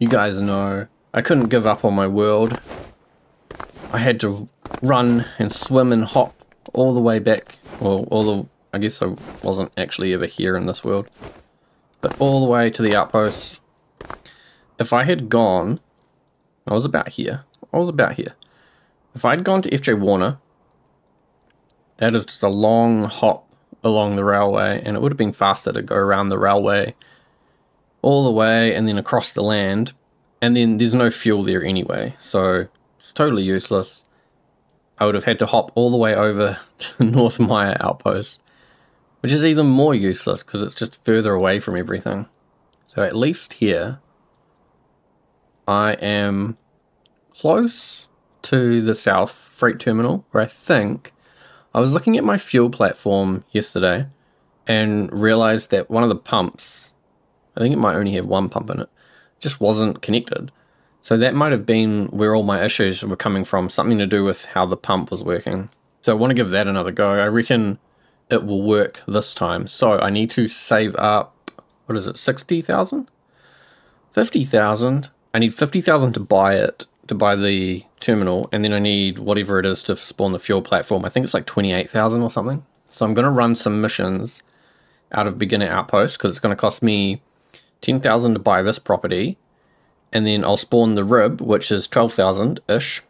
you guys know, I couldn't give up on my world. I had to run and swim and hop all the way back. Well, I guess I wasn't actually ever here in this world. But all the way to the outpost. If I had gone... I was about here. If I'd gone to FJ Warner, that is just a long hop along the railway, and it would have been faster to go around the railway all the way and then across the land, and then there's no fuel there anyway, so it's totally useless. I would have had to hop all the way over to North Maya Outpost, which is even more useless because it's just further away from everything. So at least here, I am close to the South Freight Terminal, where I think I was looking at my fuel platform yesterday and realized that one of the pumps, I think it might only have one pump in it, just wasn't connected. So that might have been where all my issues were coming from, something to do with how the pump was working. So I want to give that another go. I reckon it will work this time. So I need to save up, what is it, 60,000? 50,000. I need 50,000 to buy it, to buy the terminal, and then I need whatever it is to spawn the fuel platform. I think it's like 28,000 or something. So I'm going to run some missions out of Beginner Outpost because it's going to cost me 10,000 to buy this property, and then I'll spawn the rib, which is 12,000-ish.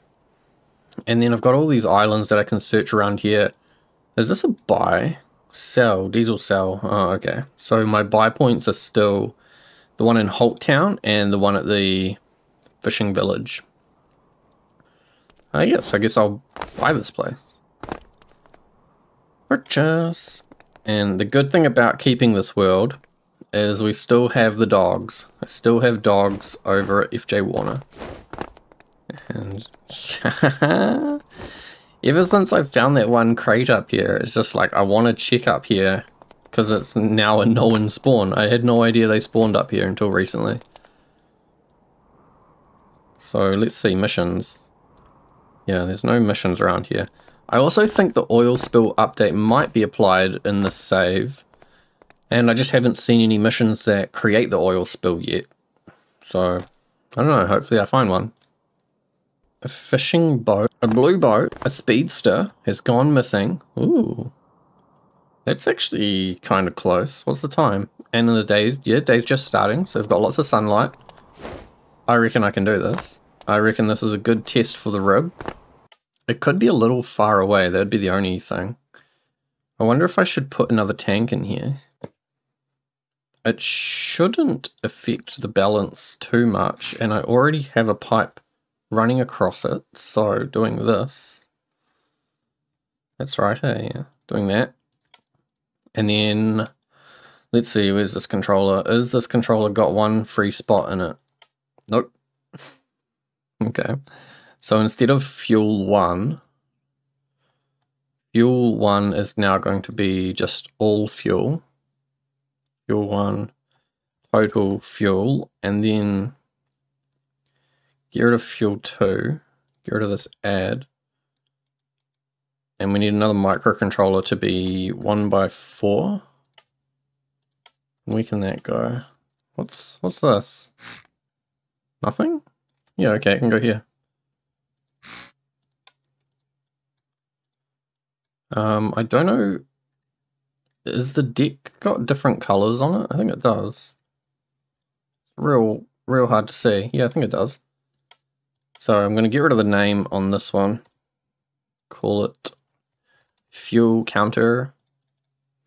And then I've got all these islands that I can search around here. Is this a buy? Sell, diesel sell. Oh, okay. So my buy points are still the one in Holt Town and the one at the fishing village. Yes, I guess I'll buy this place. Purchase. And the good thing about keeping this world is we still have the dogs. I still have dogs over at FJ Warner. And ever since I found that one crate up here, it's just like I want to check up here because it's now a no one spawn. I had no idea they spawned up here until recently. So let's see, missions. Yeah, there's no missions around here. I also think the oil spill update might be applied in this save. And I just haven't seen any missions that create the oil spill yet. So, I don't know, hopefully I find one. A fishing boat, a blue boat, a speedster has gone missing. Ooh. That's actually kind of close. What's the time? And in the days, yeah, day's just starting, so we've got lots of sunlight. I reckon I can do this. I reckon this is a good test for the rib. It could be a little far away, that'd be the only thing. I wonder if I should put another tank in here. It shouldn't affect the balance too much, and I already have a pipe running across it, so doing this. That's right, hey, yeah, doing that. And then, let's see, where's this controller? Is this controller got one free spot in it? Nope. Okay. So instead of fuel 1 is now going to be just all fuel. Fuel 1, total fuel, and then get rid of fuel 2, get rid of this add, and we need another microcontroller to be 1x4. Where can that go? What's this? Nothing? Yeah, okay, it can go here. I don't know. Is the deck got different colors on it? I think it does. It's real hard to see. Yeah, I think it does. So I'm going to get rid of the name on this one. Call it fuel counter.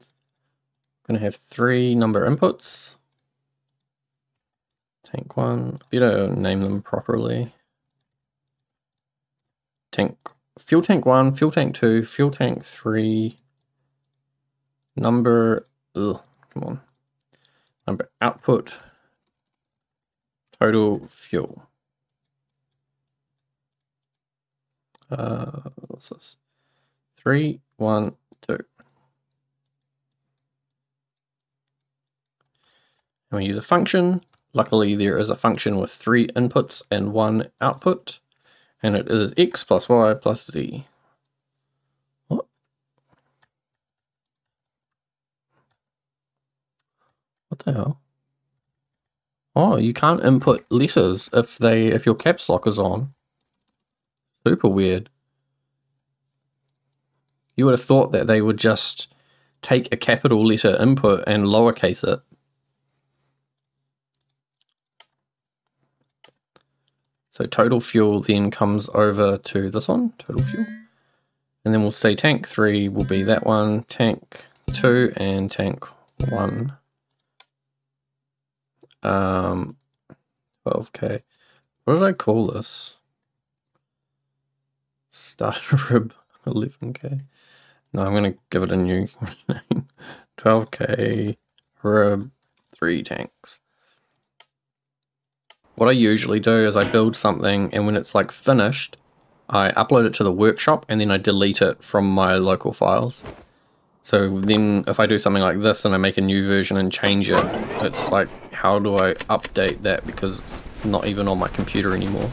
I'm going to have 3 number inputs. Tank 1. Better name them properly. Fuel tank 1, fuel tank 2, fuel tank 3. Number, come on. Number output, total fuel. What's this? 3, 1, 2. And we use a function. Luckily, there is a function with 3 inputs and 1 output, and it is x plus y plus z. What? What the hell? Oh, you can't input letters if your caps lock is on. Super weird. You would have thought that they would just take a capital letter input and lowercase it. So total fuel then comes over to this one, total fuel. And then we'll say tank 3 will be that one, tank 2 and tank 1. 12k. What did I call this? Starter rib 11k. No, I'm going to give it a new name. 12k rib 3 tanks. What I usually do is I build something, and when it's like finished, I upload it to the workshop and then I delete it from my local files. So then if I do something like this and I make a new version and change it, it's like, how do I update that because it's not even on my computer anymore?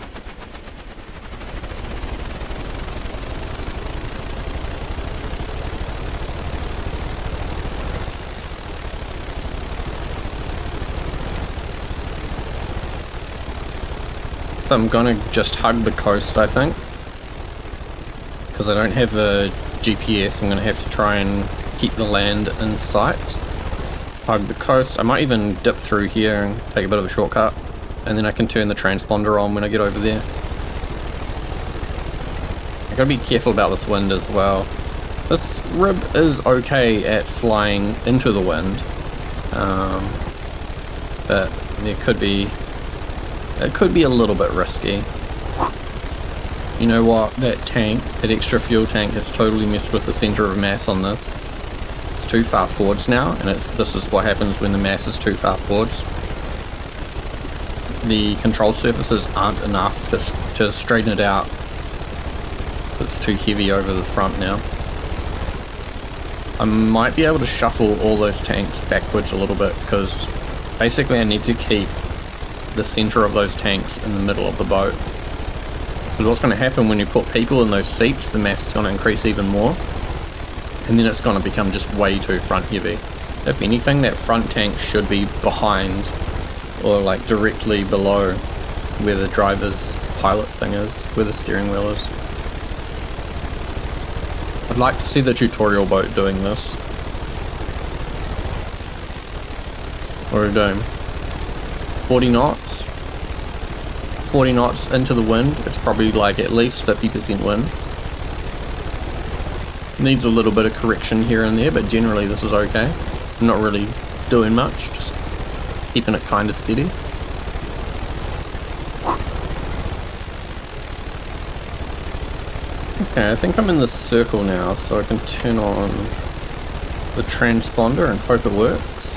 So I'm gonna just hug the coast, I think, because I don't have a GPS. I'm gonna have to try and keep the land in sight. Hug the coast. I might even dip through here and take a bit of a shortcut, and then I can turn the transponder on when I get over there. I gotta be careful about this wind as well. This rib is okay at flying into the wind, but it could be a little bit risky. You know what? That tank, that extra fuel tank, has totally messed with the center of mass on this. It's too far forwards now, and this is what happens when the mass is too far forwards. The control surfaces aren't enough to straighten it out. It's too heavy over the front now. I might be able to shuffle all those tanks backwards a little bit, because basically I need to keep the center of those tanks in the middle of the boat. Because what's going to happen when you put people in those seats, the mass is going to increase even more, and then it's going to become just way too front heavy. If anything, that front tank should be behind or like directly below where the driver's pilot thing is, where the steering wheel is. I'd like to see the tutorial boat doing this. What are we doing? 40 knots. 40 knots into the wind. It's probably like at least 50% wind. Needs a little bit of correction here and there, but generally this is okay. I'm not really doing much, just keeping it kind of steady. Okay, I think I'm in the circle now, so I can turn on the transponder and hope it works.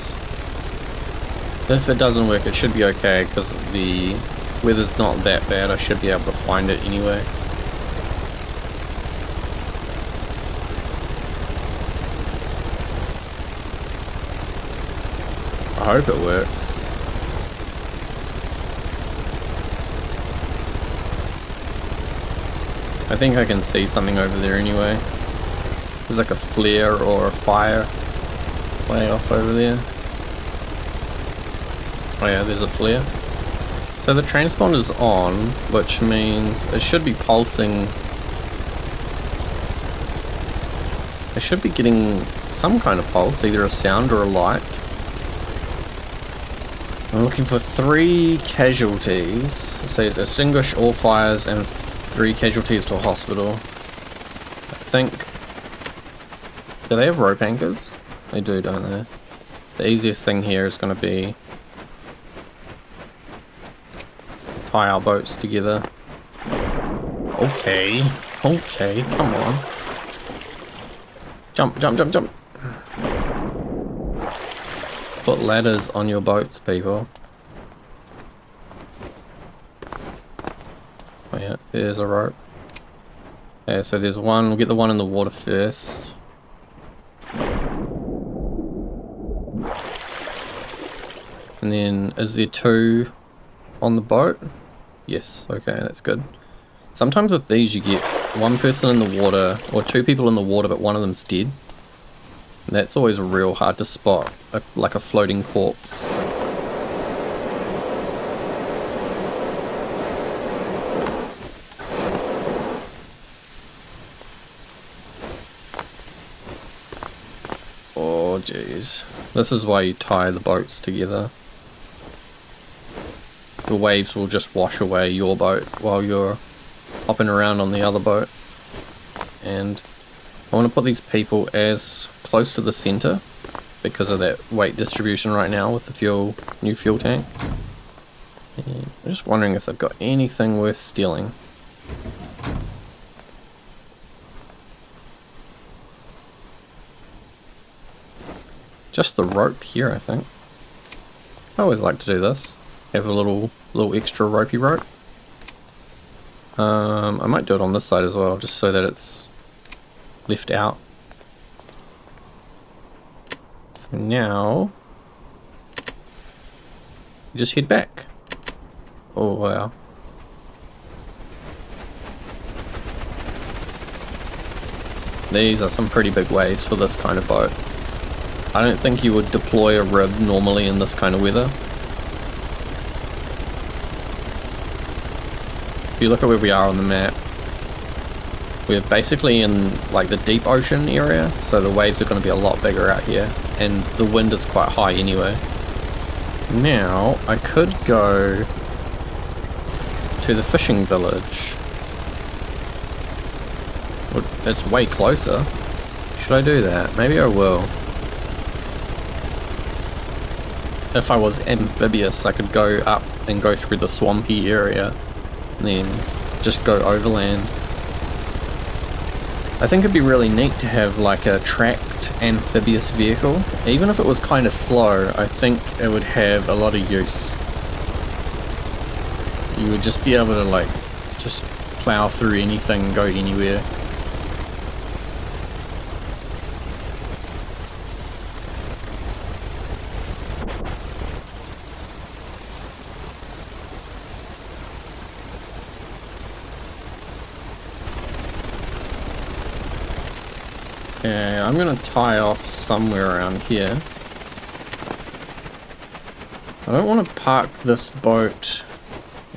If it doesn't work, it should be okay, because the weather's not that bad. I should be able to find it anyway. I hope it works. I think I can see something over there anyway. There's like a flare or a fire way off over there. Oh yeah, there's a flare. So the transponder's on, which means it should be pulsing. I should be getting some kind of pulse, either a sound or a light. I'm looking for 3 casualties. It says extinguish all fires and 3 casualties to a hospital. I think... Do they have rope anchors? They do, don't they? The easiest thing here is going to be tie our boats together. Okay, okay, come on. Jump, jump, jump, jump. Put ladders on your boats, people. Oh yeah, there's a rope. Yeah, so there's one. We'll get the one in the water first. And then, is there 2 on the boat? Yes, okay, that's good. Sometimes with these you get 1 person in the water, or 2 people in the water, but one of them's dead. And that's always real hard to spot, like a floating corpse. jeez. This is why you tie the boats together. The waves will just wash away your boat while you're hopping around on the other boat. And I want to put these people as close to the center because of that weight distribution right now with the new fuel tank. And I'm just wondering if they've got anything worth stealing. Just the rope here, I think. I always like to do this. Have a little extra ropey rope. I might do it on this side as well, just so that it's left out. So now, you just head back. Oh wow. These are some pretty big waves for this kind of boat. I don't think you would deploy a rib normally in this kind of weather. If you look at where we are on the map, we're basically in like the deep ocean area, so the waves are going to be a lot bigger out here, and the wind is quite high anyway. Now, I could go to the fishing village. It's way closer. Should I do that? Maybe I will. If I was amphibious, I could go up and go through the swampy area, and then just go overland. I think it'd be really neat to have like a tracked amphibious vehicle. Even if it was kind of slow, I think it would have a lot of use. You would just be able to like just plow through anything and go anywhere. Okay, I'm gonna tie off somewhere around here. I don't want to park this boat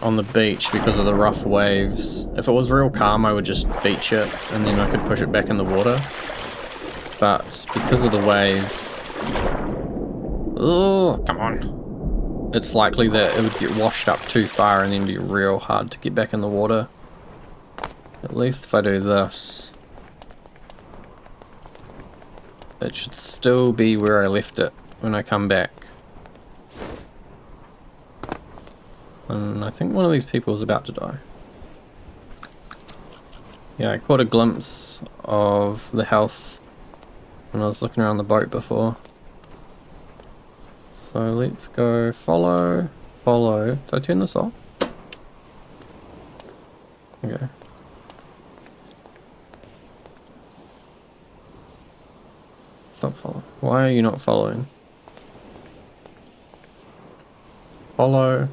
on the beach because of the rough waves. If it was real calm, I would just beach it and then I could push it back in the water. But because of the waves... Oh, come on. It's likely that it would get washed up too far and then be real hard to get back in the water. At least if I do this, it should still be where I left it when I come back. And I think one of these people is about to die. Yeah, I caught a glimpse of the health when I was looking around the boat before. So let's go follow. Did I turn this off? Okay. Stop following. Why are you not following? Follow.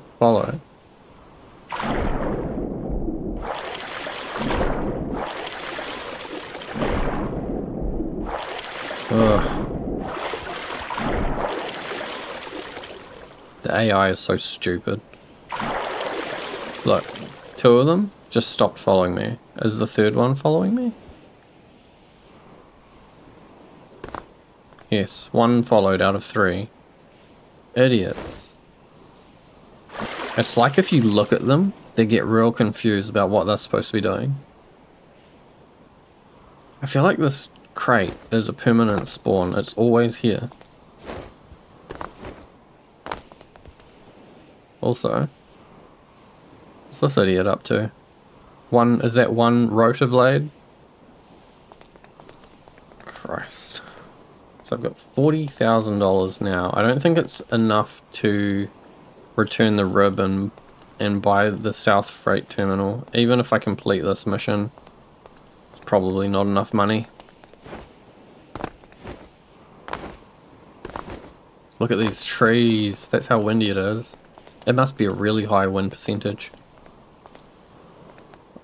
Ugh. The AI is so stupid. Look, two of them just stopped following me. Is the third one following me? Yes, one followed out of three. Idiots. It's like if you look at them, they get real confused about what they're supposed to be doing. I feel like this crate is a permanent spawn. It's always here. Also, what's this idiot up to? Is that one rotor blade? Christ. So I've got $40,000 now. I don't think it's enough to return the rib and buy the South Freight Terminal. Even if I complete this mission, it's probably not enough money. Look at these trees. That's how windy it is. It must be a really high wind percentage.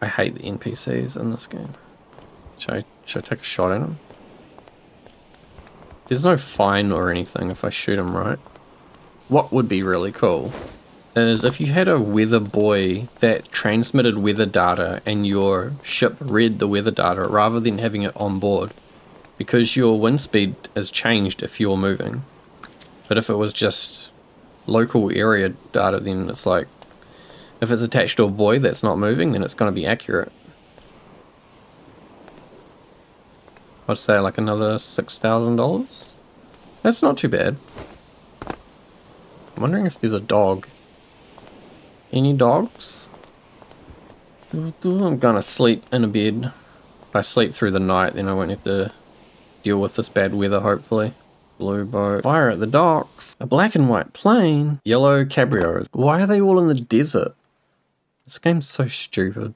I hate the NPCs in this game. Should I take a shot at them? There's no fine or anything if I shoot them, right? What would be really cool is if you had a weather buoy that transmitted weather data and your ship read the weather data rather than having it on board. because your wind speed is changed if you're moving. But if it was just local area data, then it's like, if it's attached to a buoy that's not moving, then it's going to be accurate. I'd say like another $6,000. That's not too bad. I'm wondering if there's a dog. Any dogs? I'm gonna sleep in a bed. If I sleep through the night, then I won't have to deal with this bad weather, hopefully. Blue boat. Fire at the docks. A black and white plane. Yellow cabrios. Why are they all in the desert? This game's so stupid.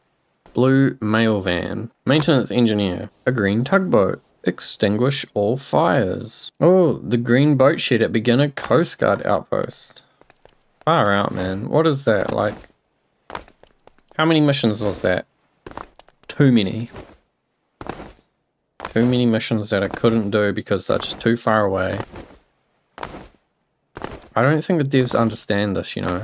Blue mail van. Maintenance engineer. A green tugboat. Extinguish all fires. Oh, the green boat shed at beginner Coast Guard outpost. Far out, man. What is that? Like, how many missions was that? Too many. Too many missions that I couldn't do because they're just too far away. I don't think the devs understand this, you know.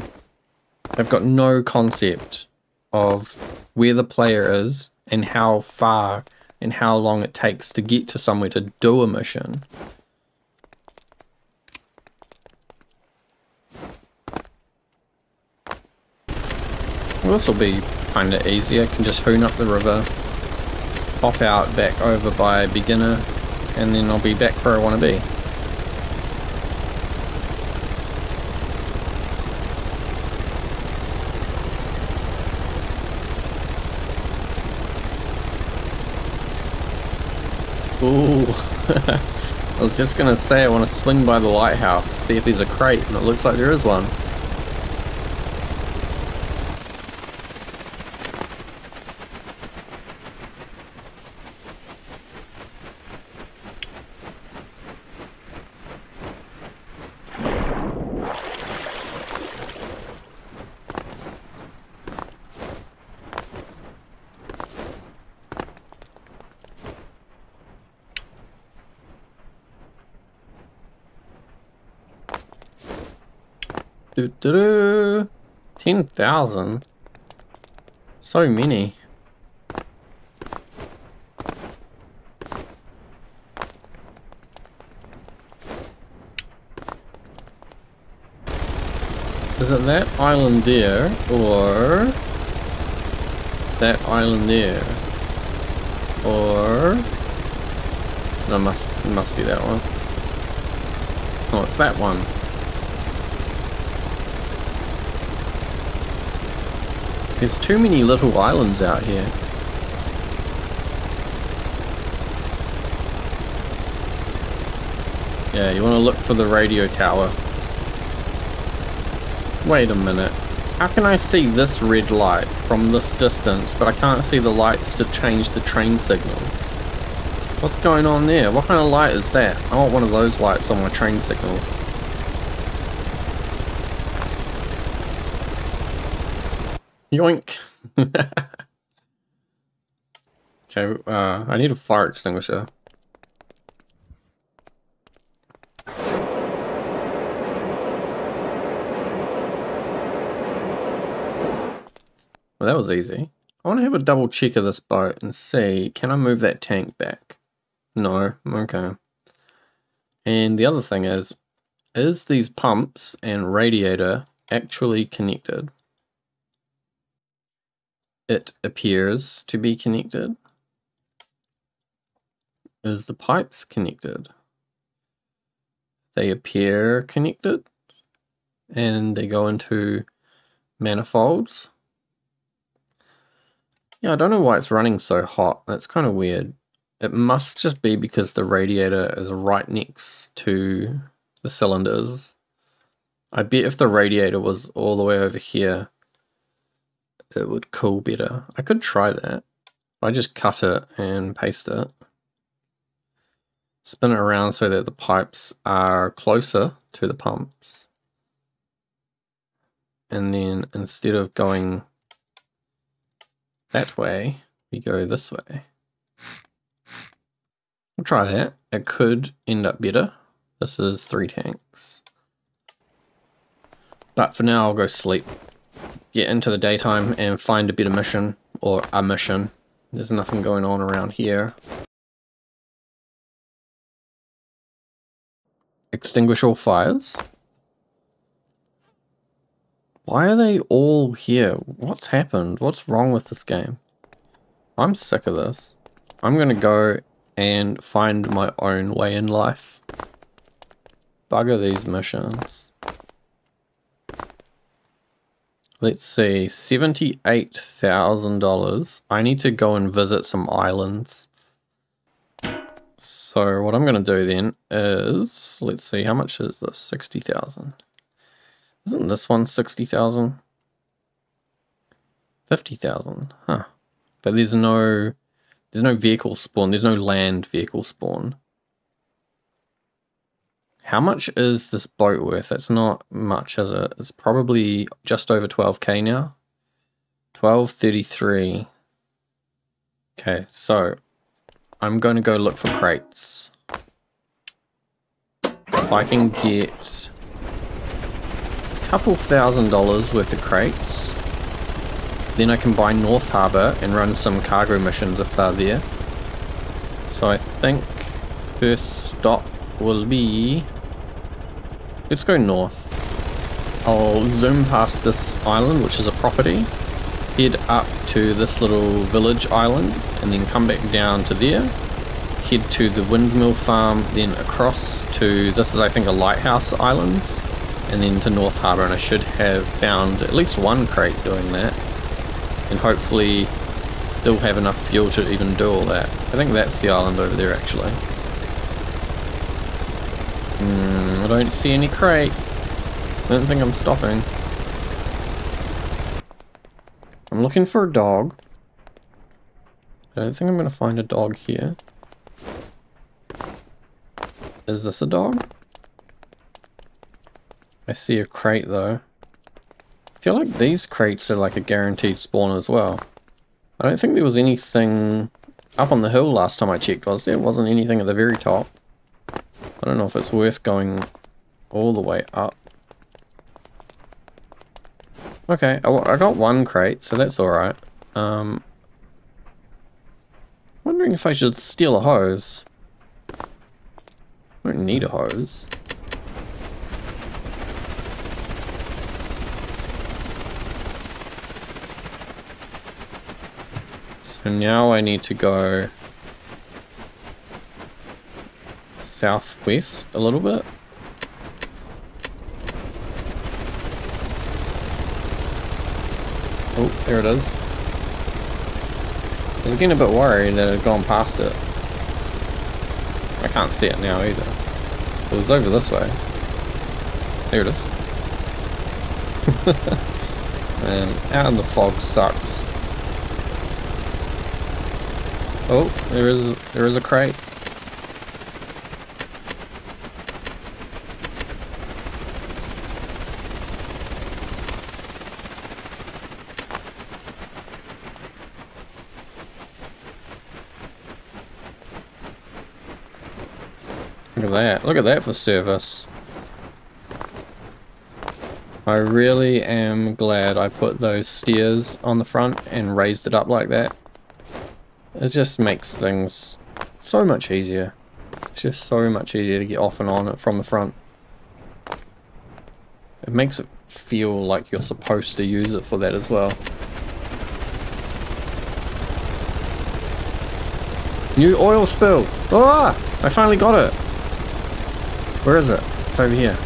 They've got no concept of where the player is and how far and how long it takes to get to somewhere to do a mission. Well, this will be kind of easy. I can just hoon up the river, pop out back over by beginner, and then I'll be back where I want to be. Ooh. I was just gonna say I want to swing by the lighthouse, see if there's a crate, and it looks like there is one. Doo-doo-doo. 10,000. So many. Is it that island there, or that island there, or no? It must be that one. Oh, it's that one. There's too many little islands out here. Yeah, you want to look for the radio tower. Wait a minute. How can I see this red light from this distance, but I can't see the lights to change the train signals? What's going on there? What kind of light is that? I want one of those lights on my train signals. Yoink! Okay, I need a fire extinguisher. Well, that was easy. I want to have a double check of this boat and see, can I move that tank back? No, okay. And the other thing is these pumps and radiator actually connected? It appears to be connected. Is the pipes connected? They appear connected. And they go into manifolds. Yeah, I don't know why it's running so hot. That's kind of weird. It must just be because the radiator is right next to the cylinders. I bet if the radiator was all the way over here, it would cool better. I could try that. I just cut it and paste it. Spin it around so that the pipes are closer to the pumps. And then instead of going that way, we go this way. We'll try that. It could end up better. This is 3 tanks. But for now, I'll go sleep. Get into the daytime and find a better mission, or a mission. There's nothing going on around here. extinguish all fires. Why are they all here? What's happened? What's wrong with this game? I'm sick of this. I'm gonna go and find my own way in life. Bugger these missions. Let's see, $78,000. I need to go and visit some islands. So what I'm going to do then is, let's see, how much is this? 60,000. Isn't this one 60,000? 50,000, huh. But there's no vehicle spawn, there's no land vehicle spawn. How much is this boat worth? It's not much, is it? It's probably just over 12k now. 1233. Okay, so I'm going to go look for crates. If I can get a couple $1,000s worth of crates, then I can buy North Harbour and run some cargo missions if they're there. So I think first stop will be, let's go north. I'll zoom past this island, which is a property, head up to this little village island, and then come back down to there, head to the windmill farm, then across to, this is I think a lighthouse islands, and then to North Harbour, and I should have found at least one crate doing that, and hopefully still have enough fuel to even do all that. I think that's the island over there actually. I don't see any crate. I don't think I'm stopping. I'm looking for a dog. I don't think I'm going to find a dog here. Is this a dog? I see a crate though. I feel like these crates are like a guaranteed spawn as well. I don't think there was anything up on the hill last time I checked, was there? Wasn't anything at the very top. I don't know if it's worth going all the way up. Okay, I got one crate, so that's alright. Wondering if I should steal a hose. I don't need a hose. So now I need to go southwest a little bit. Oh, there it is. I was getting a bit worried that it had gone past it. I can't see it now either. It was over this way. There it is. And out in the fog sucks. Oh, there is a crate. Look at that. Look at that for service. I really am glad I put those stairs on the front and raised it up like that. It just makes things so much easier. It's just so much easier to get off and on it from the front. It makes it feel like you're supposed to use it for that as well. New oil spill! Ah! I finally got it! Where is it? It's over here.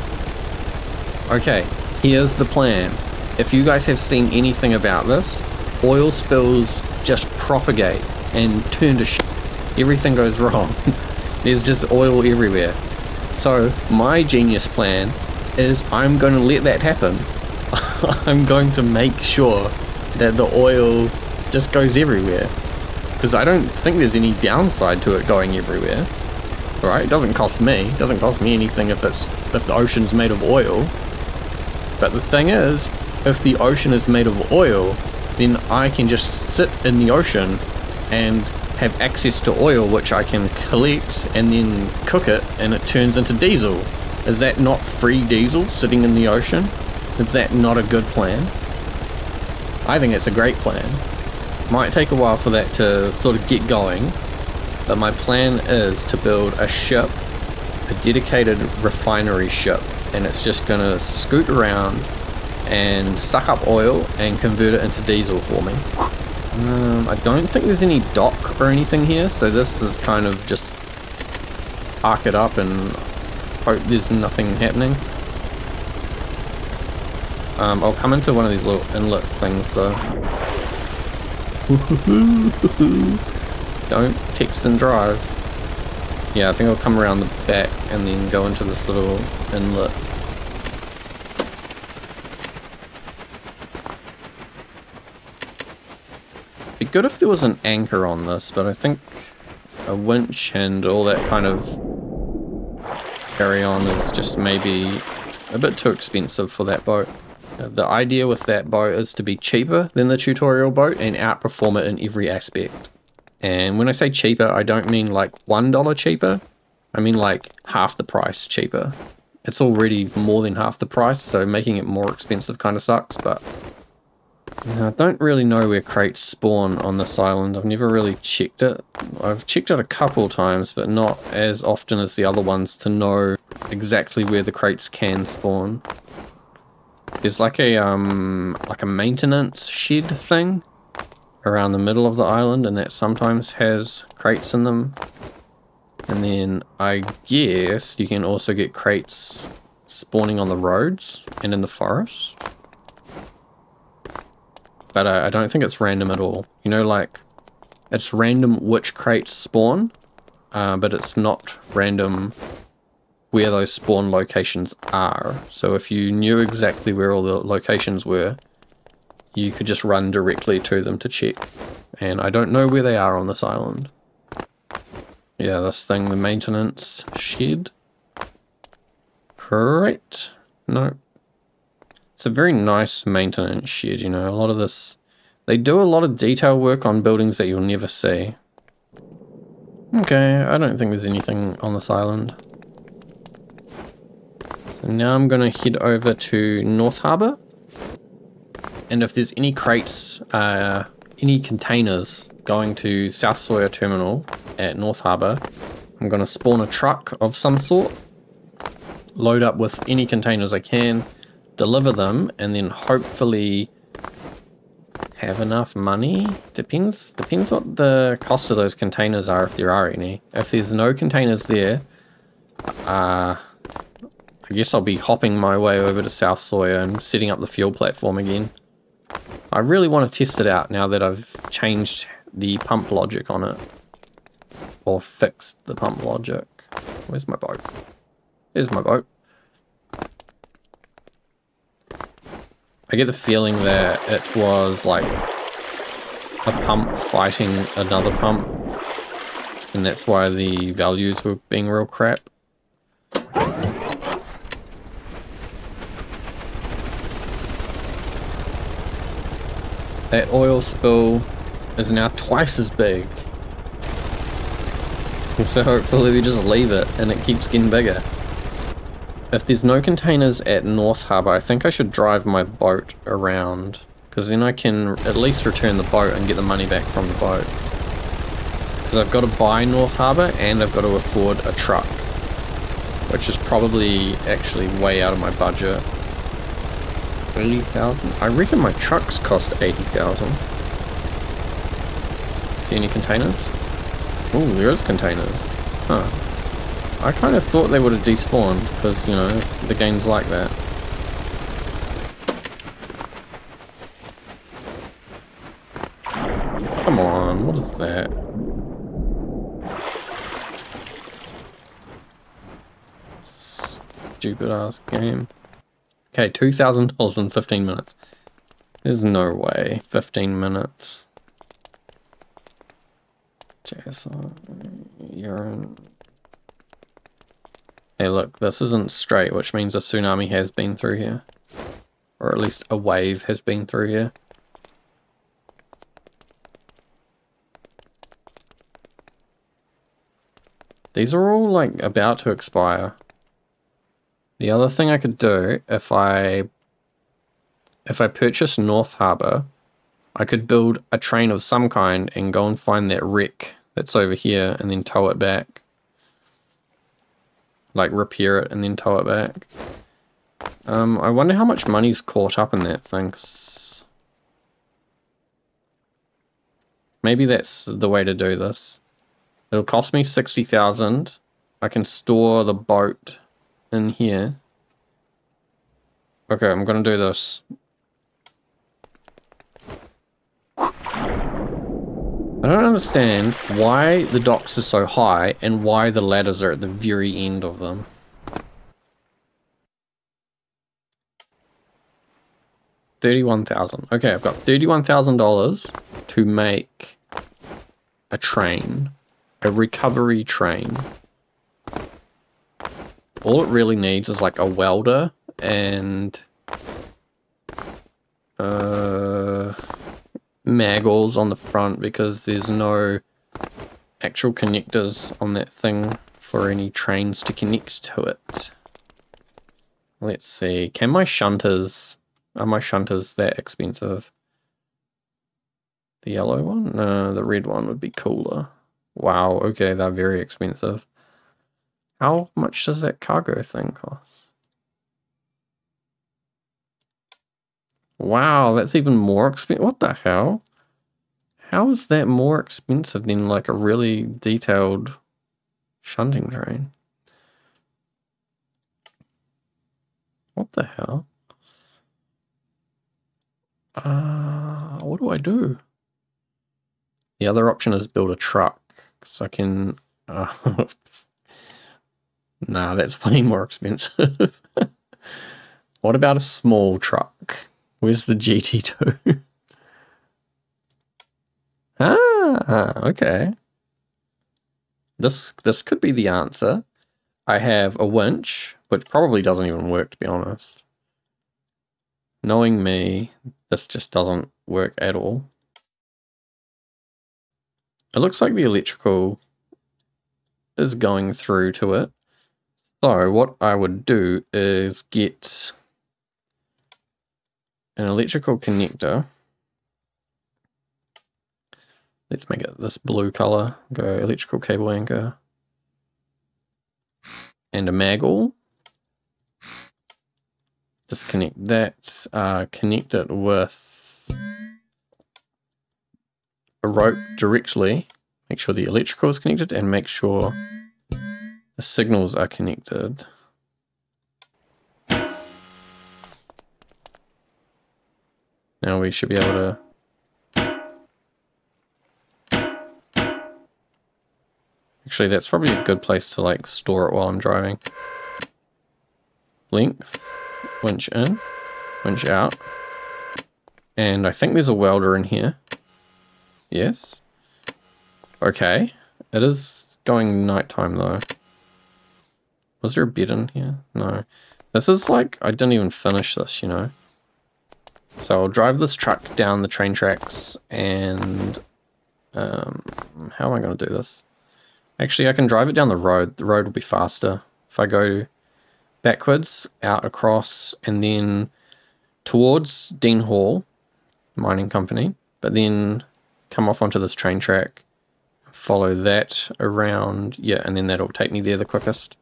Okay, here's the plan. If you guys have seen anything about this, oil spills just propagate and turn to shit. Everything goes wrong. There's just oil everywhere. So my genius plan is I'm going to let that happen. I'm going to make sure that the oil just goes everywhere. Because I don't think there's any downside to it going everywhere. Right? It doesn't cost me. It doesn't cost me anything if the ocean's made of oil. But the thing is, if the ocean is made of oil, then I can just sit in the ocean and have access to oil, which I can collect and then cook it, and it turns into diesel. Is that not free diesel sitting in the ocean? Is that not a good plan? I think it's a great plan. Might take a while for that to sort of get going, but my plan is to build a ship a dedicated refinery ship, and it's just gonna scoot around and suck up oil and convert it into diesel for me. I don't think there's any dock or anything here, so this is kind of just park it up and hope there's nothing happening. I'll come into one of these little inlet things though. Don't text and drive. Yeah, I think I'll come around the back and then go into this little inlet. Be good if there was an anchor on this, but I think a winch and all that kind of carry on is just maybe a bit too expensive for that boat. The idea with that boat is to be cheaper than the tutorial boat and outperform it in every aspect. And when I say cheaper, I don't mean like $1 cheaper. I mean like half the price cheaper. It's already more than half the price, so making it more expensive kind of sucks, but I don't really know where crates spawn on this island. I've never really checked it. I've checked it a couple times, but not as often as the other ones to know exactly where the crates can spawn. There's like a maintenance shed thing around the middle of the island, and that sometimes has crates in them. And then I guess you can also get crates spawning on the roads and in the forest. But I don't think it's random at all. You know, like, it's random which crates spawn, but it's not random where those spawn locations are. So if you knew exactly where all the locations were, you could just run directly to them to check. And I don't know where they are on this island. Yeah, this thing, the maintenance shed. Great. No. It's a very nice maintenance shed, you know. A lot of this... They do a lot of detail work on buildings that you'll never see. Okay, I don't think there's anything on this island. So now I'm going to head over to North Harbour. And if there's any crates, any containers going to South Sawyer Terminal at North Harbour, I'm going to spawn a truck of some sort, load up with any containers I can, deliver them, and then hopefully have enough money. Depends what the cost of those containers are, if there are any. If there's no containers there, I guess I'll be hopping my way over to South Sawyer and setting up the fuel platform again. I really want to test it out now that I've changed the pump logic on it. Or fixed the pump logic. Where's my boat? There's my boat. I get the feeling that it was like a pump fighting another pump, and that's why the values were being real crap. That oil spill is now twice as big. So hopefully we just leave it and it keeps getting bigger. If there's no containers at North Harbour, I think I should drive my boat around, because then I can at least return the boat and get the money back from the boat. Because I've got to buy North Harbour and I've got to afford a truck, which is probably actually way out of my budget. 80,000? I reckon my trucks cost 80,000. See any containers? Oh, there is containers. Huh. I kind of thought they would have despawned, because, you know, the game's like that. Come on, what is that? Stupid ass game. Okay, $2,000 in 15 minutes. There's no way. 15 minutes. JSR, urine. Hey look, this isn't straight, which means a tsunami has been through here. Or at least a wave has been through here. These are all like about to expire. The other thing I could do, if I purchase North Harbour, I could build a train of some kind and go and find that wreck that's over here and then tow it back. like repair it and then tow it back. I wonder how much money's caught up in that thing. 'Cause maybe that's the way to do this. It'll cost me 60,000. I can store the boat in here. Okay, I'm gonna do this. I don't understand why the docks are so high and why the ladders are at the very end of them. $31,000. Okay, I've got $31,000 to make a train. A recovery train. All it really needs is like a welder and maggles on the front, because there's no actual connectors on that thing for any trains to connect to it. Let's see, can my shunters, are my shunters that expensive? The yellow one? No, the red one would be cooler. Wow, okay, they're very expensive. How much does that cargo thing cost? Wow, that's even more expensive. What the hell? How is that more expensive than like a really detailed shunting train? What the hell? What do I do? The other option is build a truck, because I can... Nah, that's way more expensive. What about a small truck? Where's the GT2? Okay. This could be the answer. I have a winch, which probably doesn't even work, to be honest. Knowing me, this just doesn't work at all. It looks like the electrical is going through to it. So what I would do is get an electrical connector. Let's make it this blue color. Go electrical cable anchor. And a maggle. Disconnect that. Connect it with a rope directly. Make sure the electrical is connected and make sure the signals are connected. Now we should be able to... Actually, that's probably a good place to like store it while I'm driving. Length, winch in, winch out. And I think there's a welder in here. Yes. Okay. It is going nighttime though. Was there a bed in here? No. This is like, I didn't even finish this, you know. So I'll drive this truck down the train tracks and... how am I going to do this? Actually, I can drive it down the road. The road will be faster. If I go backwards, out across, and then towards Dean Hall Mining Company, but then come off onto this train track, follow that around, yeah, and then that'll take me there the quickest.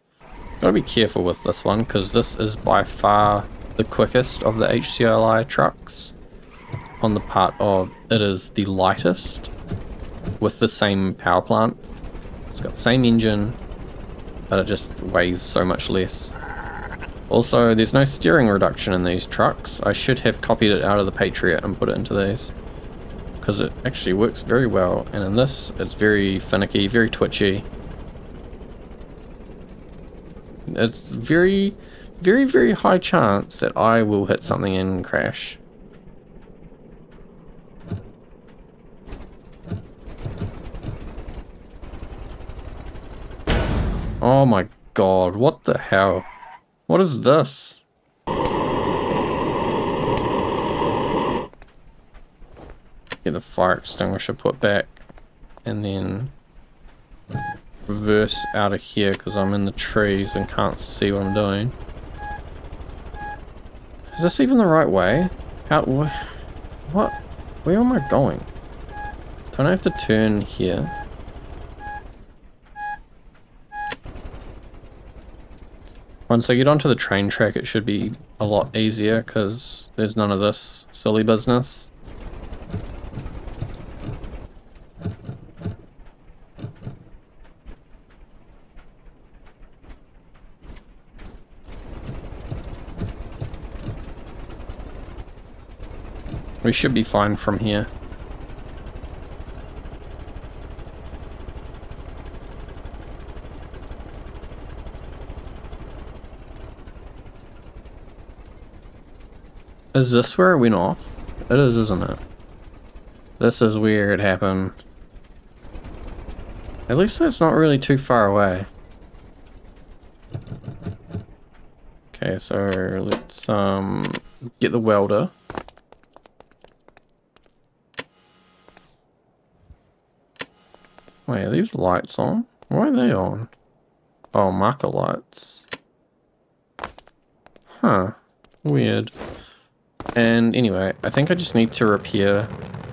Gotta be careful with this one, because this is by far the quickest of the HCLI trucks. On the part of, it is the lightest, with the same power plant. It's got the same engine, but it just weighs so much less. Also, there's no steering reduction in these trucks. I should have copied it out of the Patriot and put it into these, because it actually works very well. And in this, it's very finicky, very twitchy. It's very, very, very high chance that I will hit something and crash. Oh my god, what the hell? What is this? Get the fire extinguisher put back and then reverse out of here because I'm in the trees and can't see what I'm doing. Is this even the right way? How, what? Where am I going? Don't I have to turn here? Once I get onto the train track, it should be a lot easier because there's none of this silly business. We should be fine from here. Is this where it went off? It is, isn't it? This is where it happened. At least it's not really too far away. Okay, so let's get the welder. Wait, are these lights on? Why are they on? Oh, marker lights. Huh. Weird. And anyway, I think I just need to repair...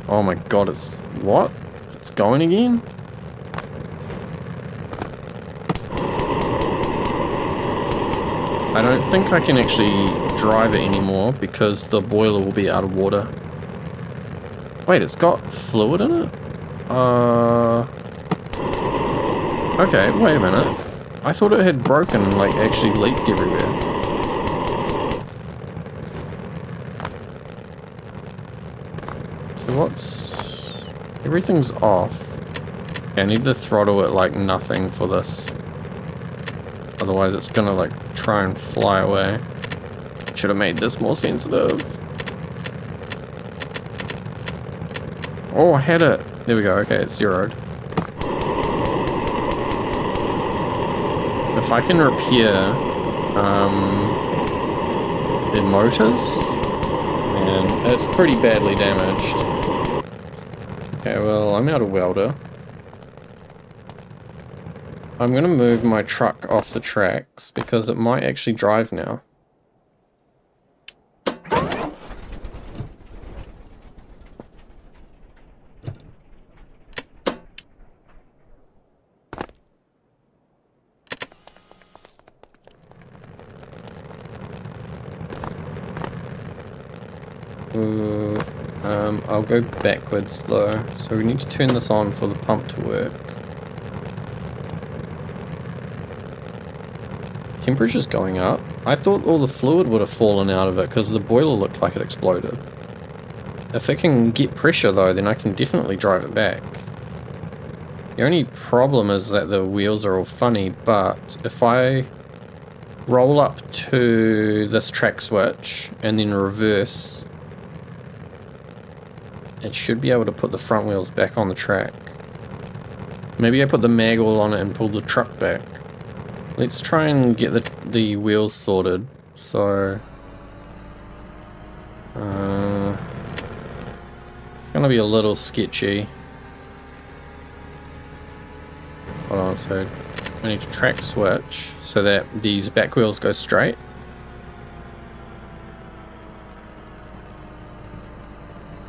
Oh my god, it's... What? It's going again? I don't think I can actually drive it anymore because the boiler will be out of water. Wait, it's got fluid in it? Okay, wait a minute. I thought it had broken and like actually leaked everywhere. So what's... Everything's off. Okay, I need to throttle it like nothing for this. Otherwise it's gonna like try and fly away. Should have made this more sensitive. Oh, I had it. There we go. Okay, it's zeroed. If I can repair the motors, and it's pretty badly damaged. Okay, well, I'm out of welder. I'm gonna move my truck off the tracks because it might actually drive now. I'll go backwards though, so we need to turn this on for the pump to work. Temperature's going up. I thought all the fluid would have fallen out of it because the boiler looked like it exploded. If it can get pressure though, then I can definitely drive it back. The only problem is that the wheels are all funny, but if I roll up to this track switch and then reverse, it should be able to put the front wheels back on the track. Maybe I put the mag wheel on it and pull the truck back. Let's try and get the wheels sorted. So it's gonna be a little sketchy. Hold on, so we need to track switch so that these back wheels go straight.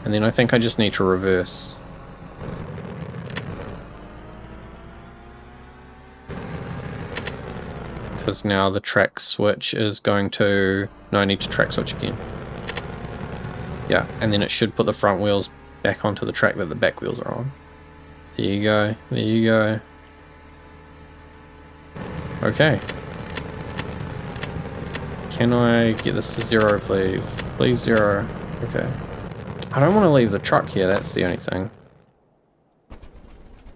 And then I think I just need to reverse. Because now the track switch is going to... No, I need to track switch again. Yeah, and then it should put the front wheels back onto the track that the back wheels are on. There you go, there you go. Okay. Can I get this to 0, please? Please 0. Okay. I don't want to leave the truck here, that's the only thing.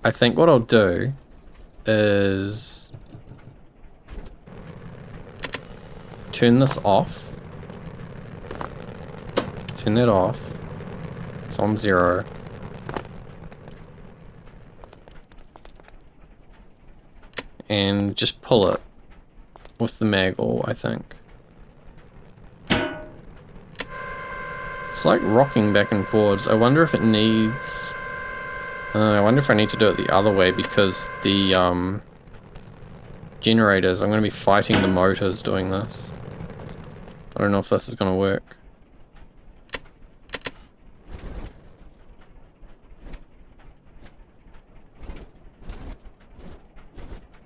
I think what I'll do is turn this off. Turn that off. It's on 0. And just pull it with the maggle, I think. It's like rocking back and forwards. I wonder if it needs... I wonder if I need to do it the other way because the generators, I'm going to be fighting the motors doing this. I don't know if this is going to work.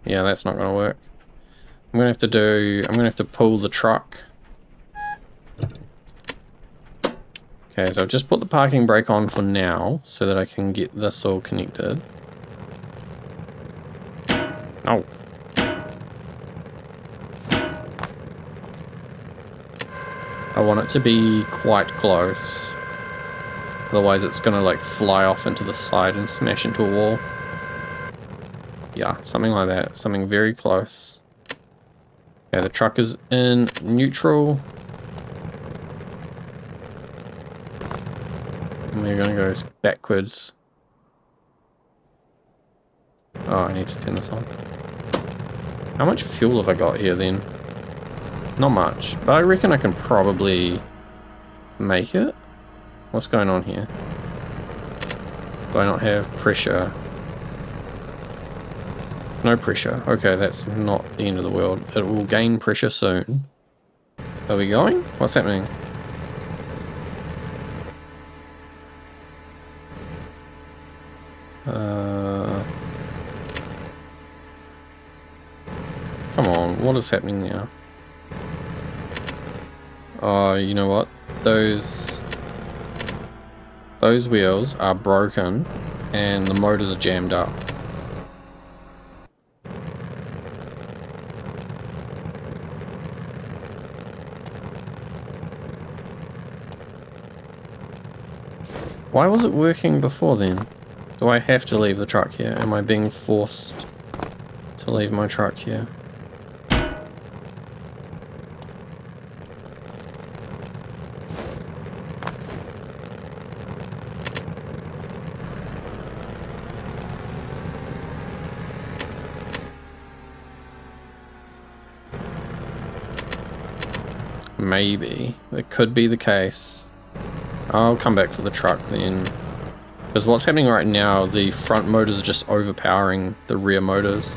Yeah, that's not going to work. I'm gonna have to pull the truck. Okay, so I've just put the parking brake on for now, so that I can get this all connected. Oh. I want it to be quite close. Otherwise it's gonna like fly off into the side and smash into a wall. Yeah, something like that. Something very close. Okay, the truck is in neutral. And we're gonna go backwards. Oh, I need to turn this on. How much fuel have I got here then? Not much, but I reckon I can probably make it. What's going on here? Do I not have pressure? No pressure. Okay, that's not the end of the world. It will gain pressure soon. Are we going? What's happening? Come on, what is happening now? Oh, you know what? Those wheels are broken and the motors are jammed up. Why was it working before then? Do I have to leave the truck here? Am I being forced to leave my truck here? Maybe. That could be the case. I'll come back for the truck then. Because what's happening right now, the front motors are just overpowering the rear motors.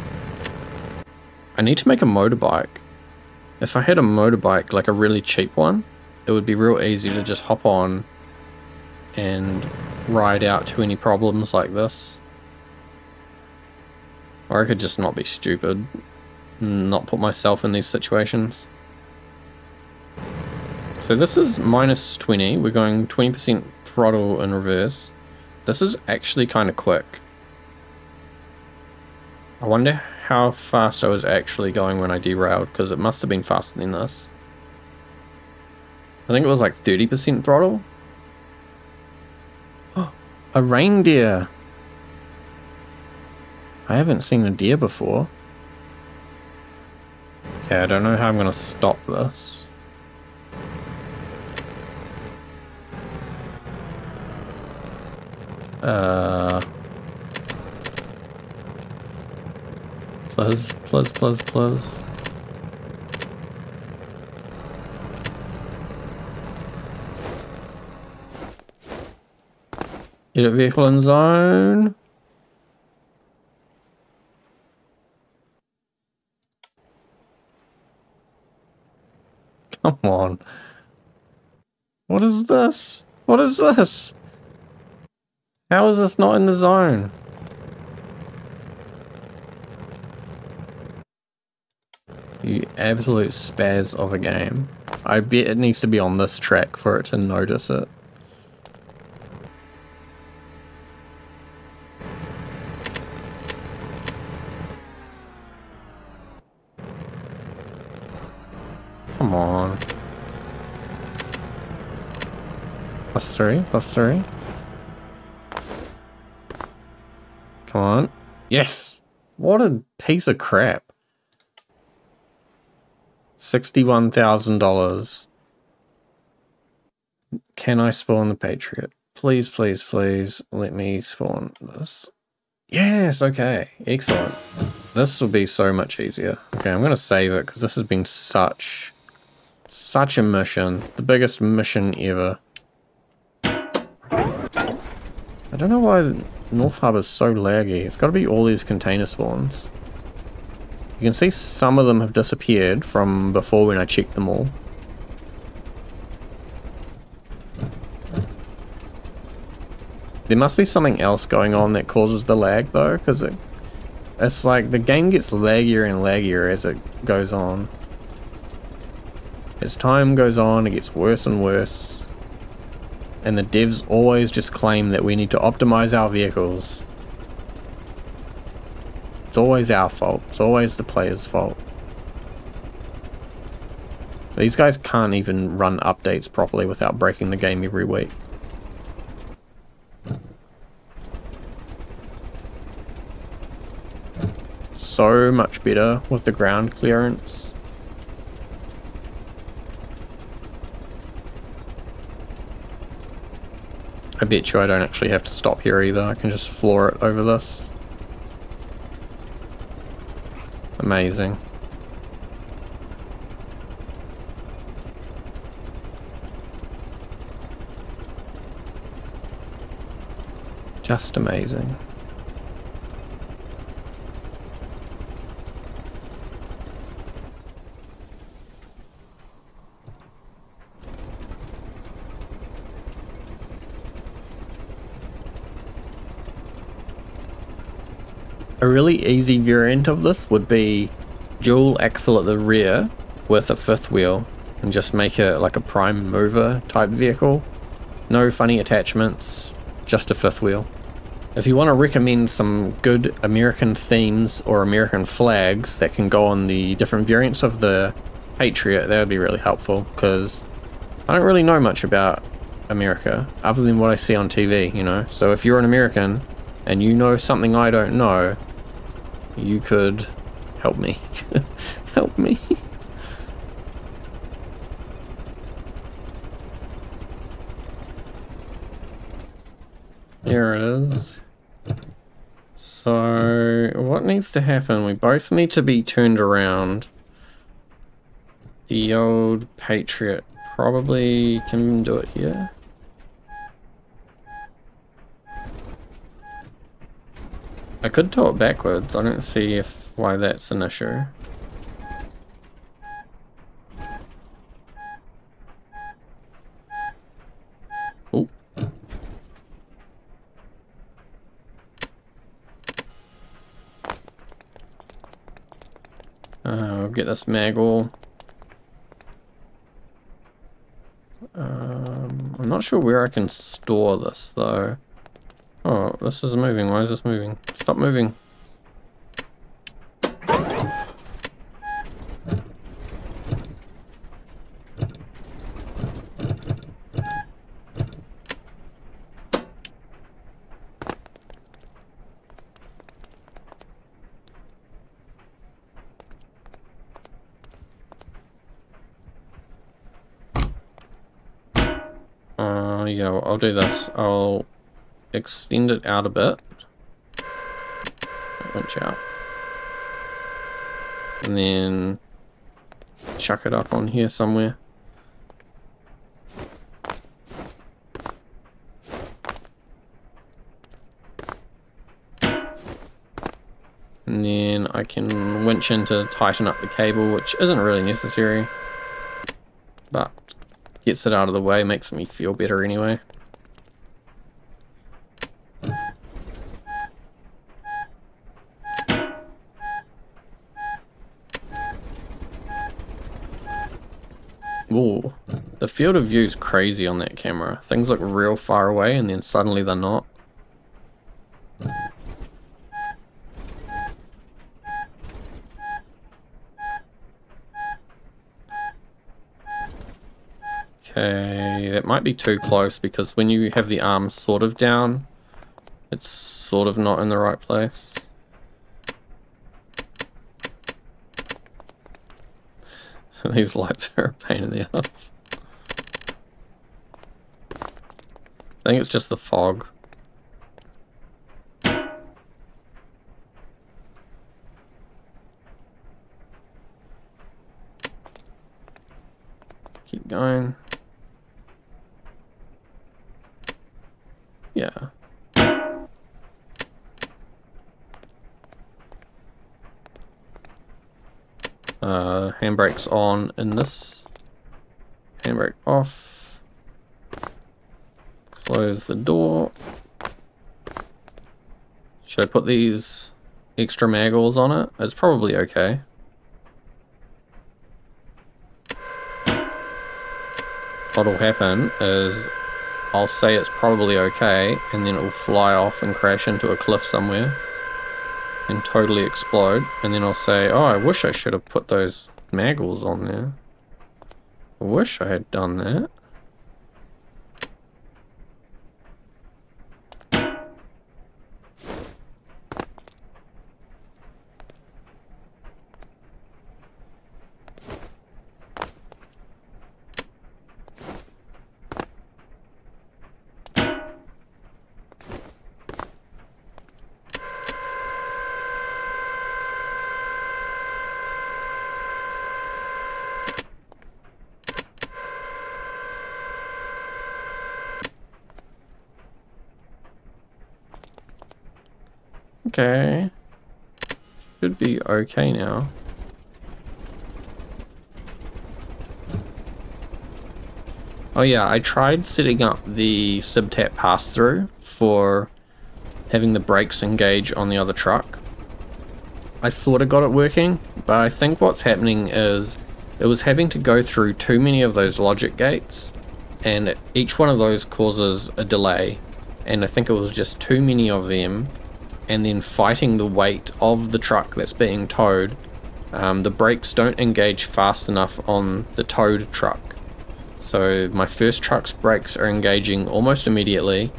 I need to make a motorbike. If I had a motorbike, like a really cheap one, it would be real easy to just hop on and ride out to any problems like this. Or I could just not be stupid and not put myself in these situations. So this is minus 20. We're going 20% throttle in reverse. This is actually kind of quick. I wonder how fast I was actually going when I derailed, because it must have been faster than this. I think it was like 30% throttle. Oh, a reindeer. I haven't seen a deer before. Okay, I don't know how I'm going to stop this. Plus. Edit vehicle in zone. Come on. What is this? What is this? How is this not in the zone? You absolute spaz of a game. I bet it needs to be on this track for it to notice it. Come on. +3. Come on. Yes! What a piece of crap. $61,000. Can I spawn the Patriot? Please, please, please let me spawn this. Yes, okay. Excellent. This will be so much easier. Okay, I'm going to save it because this has been such a mission. The biggest mission ever. I don't know why North Hub is so laggy. It's got to be all these container spawns. You can see some of them have disappeared from before when I checked them all. There must be something else going on that causes the lag though, because it It's like the game gets laggier and laggier as it goes on. As time goes on, it gets worse and worse. And the devs always just claim that we need to optimize our vehicles. It's always our fault. It's always the player's fault. These guys can't even run updates properly without breaking the game every week. So much better with the ground clearance. I bet you I don't actually have to stop here either. I can just floor it over this. Amazing. Just amazing. A really easy variant of this would be dual axle at the rear with a fifth wheel and just make it like a prime mover type vehicle. No funny attachments, just a fifth wheel. If you want to recommend some good American themes or American flags that can go on the different variants of the Patriot, that would be really helpful, because I don't really know much about America other than what I see on TV, you know. So if you're an American and you know something I don't know, you could help me. Help me. Here it is. So, what needs to happen? We both need to be turned around. The old Patriot probably can do it here. I could tow it backwards. I don't see why that's an issue. Oh. We'll get this maggle. I'm not sure where I can store this though. Oh, this is moving. Why is this moving? Stop moving. Yeah, well, I'll do this. I'll extend it out a bit. Winch out. And then chuck it up on here somewhere. And then I can winch in to tighten up the cable, which isn't really necessary, but gets it out of the way, makes me feel better anyway. Ooh, the field of view is crazy on that camera. Things look real far away and then suddenly they're not. Okay, that might be too close because when you have the arms sort of down, it's sort of not in the right place. So these lights are a pain in the ass. I think it's just the fog. Keep going. Yeah. Handbrake's on in this. Handbrake off. Close the door. Should I put these extra maggots on it, it's probably okay. What'll happen is I'll say it's probably okay, and then it'll fly off and crash into a cliff somewhere and totally explode, and then I'll say, oh, I wish I should have put those maggots on there. I wish I had done that. Okay. Should be okay now. Oh yeah, I tried setting up the subtap pass-through for having the brakes engage on the other truck. I sort of got it working, but I think what's happening is it was having to go through too many of those logic gates, and each one of those causes a delay, and I think it was just too many of them, and then fighting the weight of the truck that's being towed. The brakes don't engage fast enough on the towed truck. So my first truck's brakes are engaging almost immediately,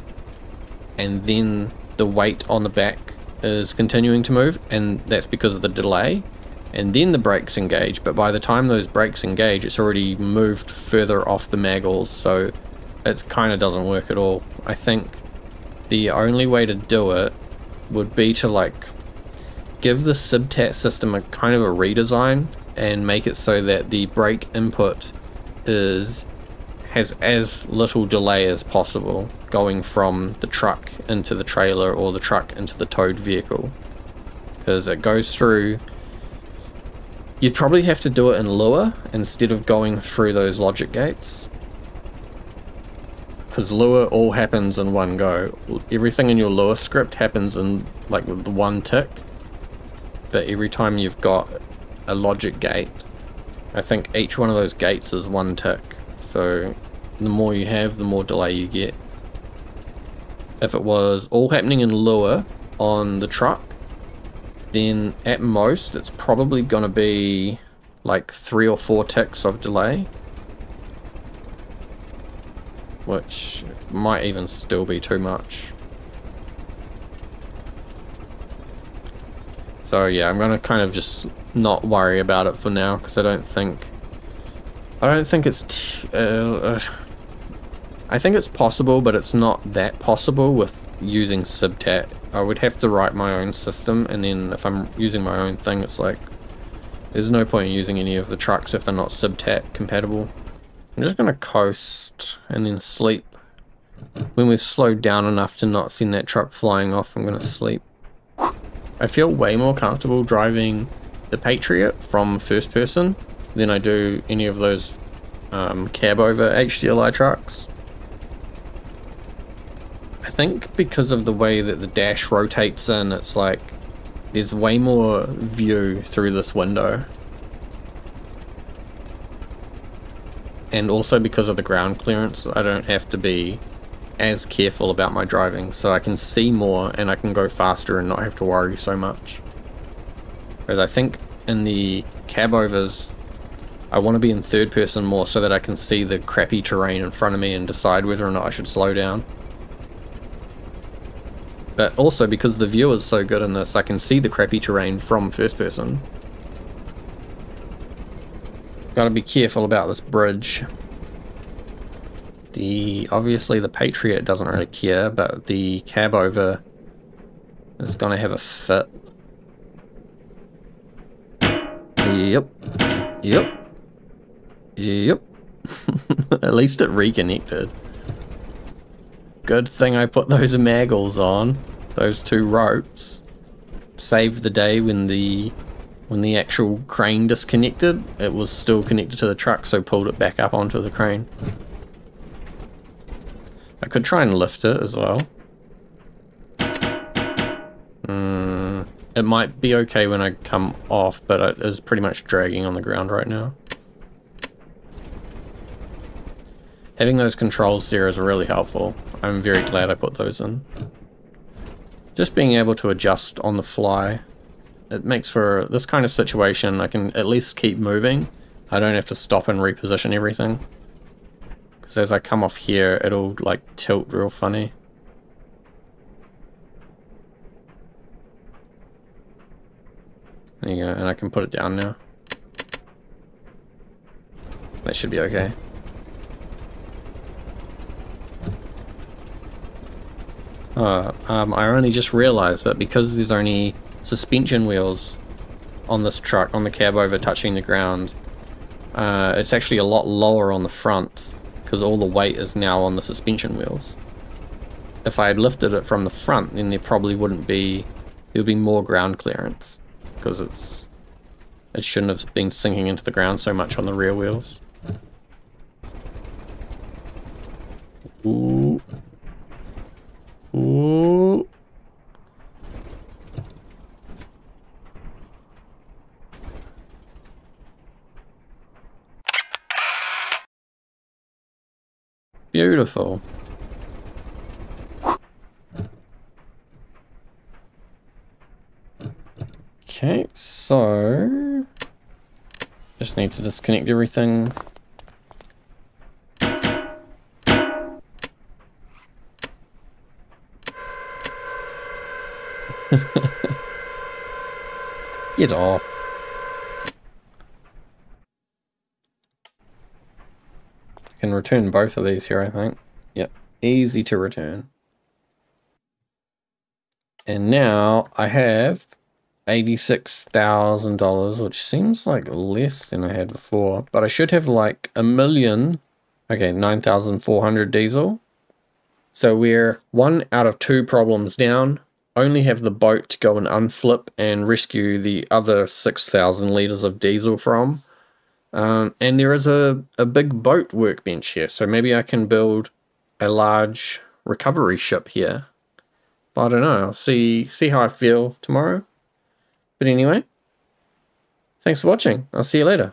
and then the weight on the back is continuing to move, and that's because of the delay. And then the brakes engage, but by the time those brakes engage, it's already moved further off the maggots, so it kind of doesn't work at all. I think the only way to do it would be to like give the subtat system a kind of a redesign and make it so that the brake input has as little delay as possible going from the truck into the trailer or the truck into the towed vehicle, because it goes through. You'd probably have to do it in Lua instead of going through those logic gates, because Lua all happens in one go. Everything in your Lua script happens in like the one tick, but every time you've got a logic gate, I think each one of those gates is one tick, so the more you have, the more delay you get. If it was all happening in Lua on the truck, then at most it's probably gonna be like 3 or 4 ticks of delay, which might even still be too much. So yeah, I'm gonna kind of just not worry about it for now, because I don't think it's I think it's possible, but it's not that possible with using subtat. I would have to write my own system, and then if I'm using my own thing, it's like there's no point in using any of the trucks if they're not subtat compatible. I'm just gonna coast and then sleep. When we've slowed down enough to not send that truck flying off, I'm gonna sleep. I feel way more comfortable driving the Patriot from first person than I do any of those cab over HDLI trucks. I think because of the way that the dash rotates in, it's like there's way more view through this window. And also because of the ground clearance, I don't have to be as careful about my driving, so I can see more and I can go faster and not have to worry so much. Whereas I think in the cab overs, I want to be in third person more so that I can see the crappy terrain in front of me and decide whether or not I should slow down. But also because the view is so good in this, I can see the crappy terrain from first person. Gotta be careful about this bridge. Obviously the Patriot doesn't really care, but the cab over is gonna have a fit. Yep. At least it reconnected. Good thing I put those maggots on, those 2 ropes. Saved the day when the actual crane disconnected. It was still connected to the truck, so pulled it back up onto the crane. I could try and lift it as well. It might be okay when I come off, but it is pretty much dragging on the ground right now. Having those controls there is really helpful. I'm very glad I put those in. Just being able to adjust on the fly, it makes for this kind of situation. I can at least keep moving. I don't have to stop and reposition everything. Because as I come off here, it'll like tilt real funny. There you go, and I can put it down now. That should be okay. I only just realized that because there's only suspension wheels on this truck, on the cab over touching the ground, it's actually a lot lower on the front because all the weight is now on the suspension wheels. If I had lifted it from the front, then there probably wouldn't be, there would be more ground clearance because it shouldn't have been sinking into the ground so much on the rear wheels. Ooh. Ooh. Beautiful. Okay, so just need to disconnect everything. Get off. I can return both of these here, I think. Yep, easy to return. And now I have $86,000, which seems like less than I had before, but I should have like $1 million. Okay, 9,400 diesel. So we're 1 out of 2 problems down. Only have the boat to go and unflip and rescue the other 6,000 litres of diesel from. And there is a big boat workbench here, so maybe I can build a large recovery ship here. But I don't know, I'll see how I feel tomorrow. But anyway, thanks for watching. I'll see you later.